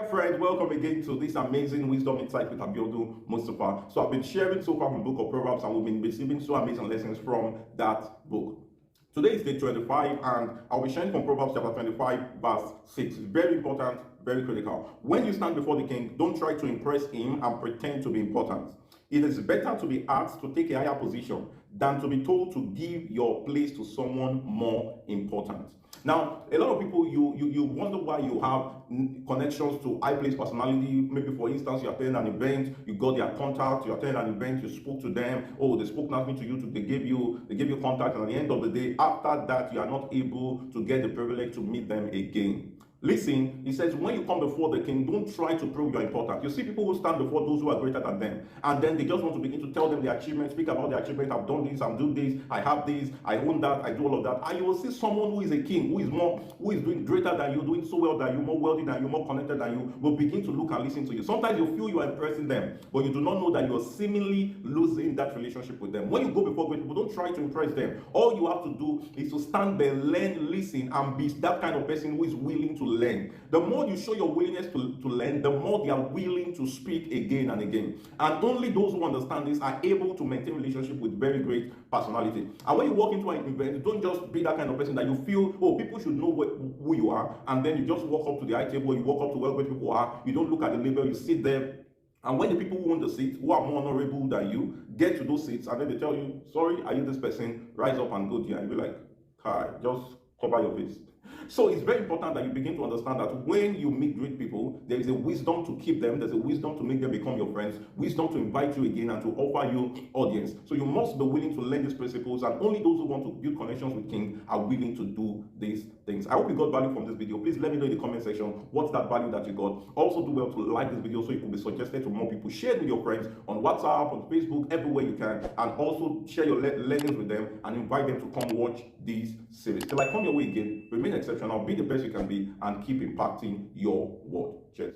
Friend, welcome again to this amazing wisdom insight with Abiodun Mustafa. So I've been sharing so far from the book of Proverbs, and we've been receiving so amazing lessons from that book. Today is day 25, and I'll be sharing from Proverbs chapter 25, verse 6. Very important, very critical. When you stand before the king, don't try to impress him and pretend to be important. It is better to be asked to take a higher position than to be told to give your place to someone more important. Now, a lot of people, you wonder why you have connections to high place personality. Maybe, for instance, you attend an event, you got their contact, you attend an event, you spoke to them, oh, they spoke nothing to you, they gave you contact, and at the end of the day, after that, you are not able to get the privilege to meet them again. Listen, he says, when you come before the king, don't try to prove you're important. You see people who stand before those who are greater than them, and then they just want to begin to tell them their achievements, speak about their achievement. I've done this, I'm doing this, I have this, I own that, I do all of that. And you will see someone who is a king, who is doing greater than you, doing so well than you, more wealthy than you, more connected than you, will begin to look and listen to you. Sometimes you feel you are impressing them, but you do not know that you are seemingly losing that relationship with them. When you go before great people, don't try to impress them. All you have to do is to stand there, learn, listen, and be that kind of person who is willing to learn. The more you show your willingness to learn, the more they are willing to speak again and again. And only those who understand this are able to maintain relationship with very great personality. And when you walk into an event, don't just be that kind of person that you feel, oh, people should know who you are, and then you just walk up to the high table, you walk up to where great people are, you don't look at the label, you sit there. And when the people who want the seat, who are more honorable than you, get to those seats, and then they tell you, sorry, are you this person? Rise up and go there. And you'll be like, hi, just cover your face. So it's very important that you begin to understand that when you meet great people, there is a wisdom to keep them, there's a wisdom to make them become your friends, wisdom to invite you again and to offer you audience. So you must be willing to learn these principles, and only those who want to build connections with King are willing to do these things. I hope you got value from this video. Please let me know in the comment section what's that value that you got. Also do well to like this video so it will be suggested to more people. Share it with your friends on WhatsApp, on Facebook, everywhere you can, and also share your learnings with them and invite them to come watch these series. Till I come your way again, remain exceptional, be the best you can be, and keep impacting your world. Cheers.